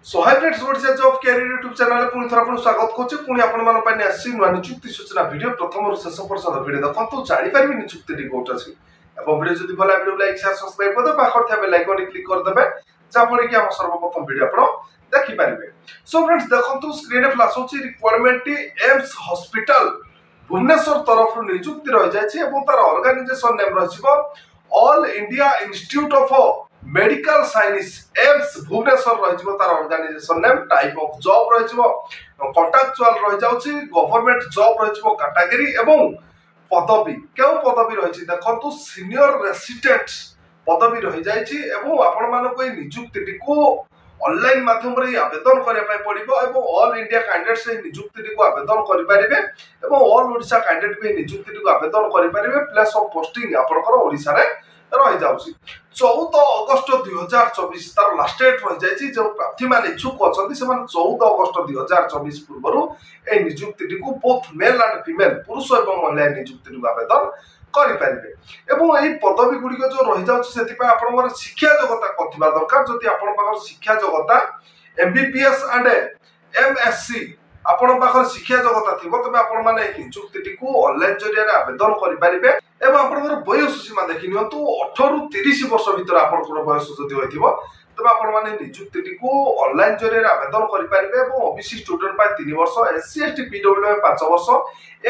सो hi friends Odisha job career YouTube channel पुनी थरा पुनी स्वागत करछि पुनी आपण मान पय आसी नुवा नियुक्ति सूचना वीडियो प्रथम रु शेष पर्यंत वीडियो देखंतु जानि पारबि नियुक्ति डी कोट अछि एवं वीडियो जदि भला वीडियो लाइक शेयर सब्सक्राइब कर दबा पाखर था बेल आइकन क्लिक कर देबे जा पड़े कि हम सर्वप्रथम वीडियो आपण देखि पारिबे। सो फ्रेंड्स देखंतु स्क्रीन रे फ्लैश होछि रिक्वायरमेंट एम्स हॉस्पिटल भुवनेश्वर तरफ नियुक्ति रह जायछि एवं तार ऑर्गेनाइजेशन नेम रहछिबो all India institute of medical science AIIMS Bhubaneswar रहिजिवो तार organization name type of job रहिजिवो कॉन्ट्रैक्चुअल रहि जाउछि गवर्नमेंट जॉब रहिजिवो कैटेगरी एवं पदवी केउ पदवी रहिछि देखंतु सीनियर रेसिडेंट पदवी रहि जाइछि एवं आपण मानको ए नियुक्ति को ऑनलाइन माध्यम रे आवेदन करिया पय पड़िबो एवं ऑल इंडिया कैंडिडेट से नियुक्ति को आवेदन करि परिबे एवं ऑल ओडिशा कैंडिडेट पे नियुक्ति को आवेदन करि परिबे प्लेस ऑफ पोस्टिंग आपनकर ओडिसा रे रही जाउछि 14 अगस्त 2024 तार लास्ट डेट रही जाइछि जो प्रार्थी माने इच्छुक अछंती से माने 14 अगस्त 2024 पूर्वरु ए नियुक्ति को बोथ मेल एंड फीमेल पुरुष एवं महिला नियुक्ति को आवेदन करि परिबे एवं एही पदवी गुडी जो रही जाउछि सेति पय आपनकर शिक्षा योग्यता कथिबा दरकार जति आपन पाखर शिक्षा योग्यता एमबीबीएस एंड एमएससी आपन पाखर शिक्षा योग्यता थिबो तबे आपन माने नियुक्ति को ऑनलाइन जरिया आवेदन करि परिबे एवं आपनकर बयस सीमा देखि नियंतु 18 रु 30 वर्ष भीतर आपनकर बयस जदि होइथिबो तबे आपन माने नियुक्ति को ऑनलाइन जरिया आवेदन करि परिबे एवं ओबीसी स्टूडेंट पाय 3 वर्ष एससी एसटी पीडब्ल्यू पाय 5 वर्ष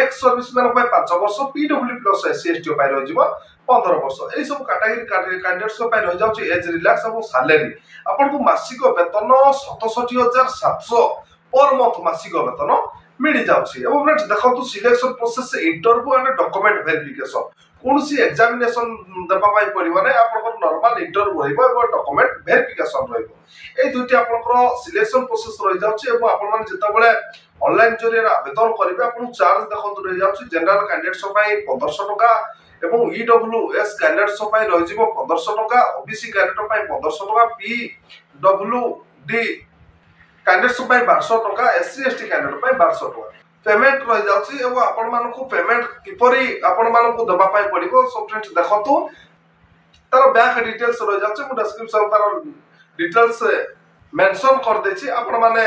एक्स सर्विसमैन पाय 5 वर्ष पीडब्ल्यू प्लस एससी एसटी पाय रहि जिवो 15 वर्ष एई सब कैटेगरी कैंडिडेट्स पाय रहि जाउछि एज रिलैक्स एवं सैलरी आपन को मासिक वेतन 67700 पर मंथ मासिक वेतन मिल जाउछि एवं फ्रेंड्स देखंतु selection process interview and document verification कोनसी एग्जामिनेशन देबा पाई पड़िबो नै आपनकर नॉर्मल इंटरव्यू रहइबो एवं डॉक्यूमेंट वेरिफिकेशन रहइबो ए दुइटी आपनकर सिलेक्शन प्रोसेस रहि जाउछि एवं आपन माने जता बेले ऑनलाइन जरिया आवेदन करिवे आपन चार्ज देखंतु रहि जाउछि जनरल कैंडिडेट्स पाई 1500 टका एवं ईडब्ल्यूएस कैंडिडेट्स पाई रहि जिवो 1500 टका ओबीसी कैंडिडेट पाई 1500 टका पीडब्ल्यूडी कैंडिडेट्स पाई 1200 टका एससी एसटी कैंडिडेट पाई 1200 टका पेमेंट रहि जाउछि एवं आपण मानको पेमेंट किपरि आपण मानको दबा पाई पड़िबो। सो फ्रेंड्स देखंतु तार बैंक डिटेल्स रहि जाउछि मु डिस्क्रिप्शन तार डिटेल्स मेंशन कर देछि आपण माने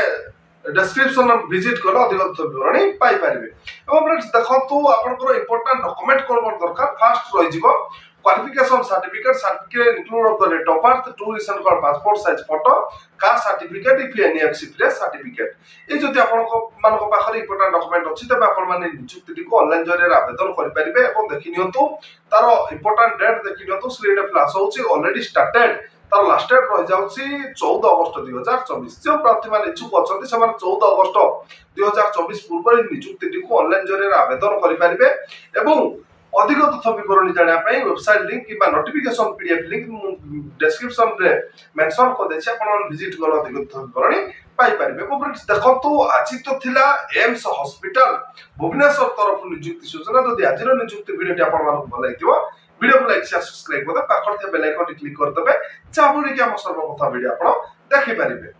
डिस्क्रिप्शन विजिट कर अधिक विवरणी पाई परिबे एवं फ्रेंड्स देखंतु आपनकर इंपोर्टेंट डॉक्यूमेंट कोन दरकार फास्ट रहि जिवो qualification certificate include of the date of birth, 2 recent card passport size photo, caste certificate if any express certificate ए जति आपन को मानको पाखरे इंपोर्टेंट डॉक्यूमेंट अछि तबे आपन माने नियुक्ति को ऑनलाइन जरिया आवेदन करि परिबे एवं देखि नियंतु तार इंपोर्टेंट डेट देखि नियंतु स्क्रीन रे फ्लैश होछि ऑलरेडी स्टार्टेड तार लास्ट डेट रहि जाउछि 14 अगस्त 2024 जो प्रार्थी माने इच्छुक अछंती से माने 14 अगस्त 2024 पूर्व नियुक्ति को ऑनलाइन जरिया आवेदन करि परिबे एवं अधिक तथ्य विवरणी जानिया पई वेबसाइट लिंक किबा नोटिफिकेशन पीडीएफ लिंक डिस्क्रिप्शन रे मेंशन कर देछि आपण विजिट कर अधिक तथ्य विवरणी पाई परिबे। फ्रेंड्स देखंतु आज तो थिला एम्स हॉस्पिटल भुवनेश्वर तरफ नियुक्ति सूचना जदि आजिर नियुक्ति वीडियोटी आपण मानक भल लागिथिबो वीडियो को लाइक शेयर सब्सक्राइब कर पाखर थे बेल आइकन क्लिक कर देबे चाबुरी कि हम सर्वप्रथम वीडियो आपण देखि परिबे।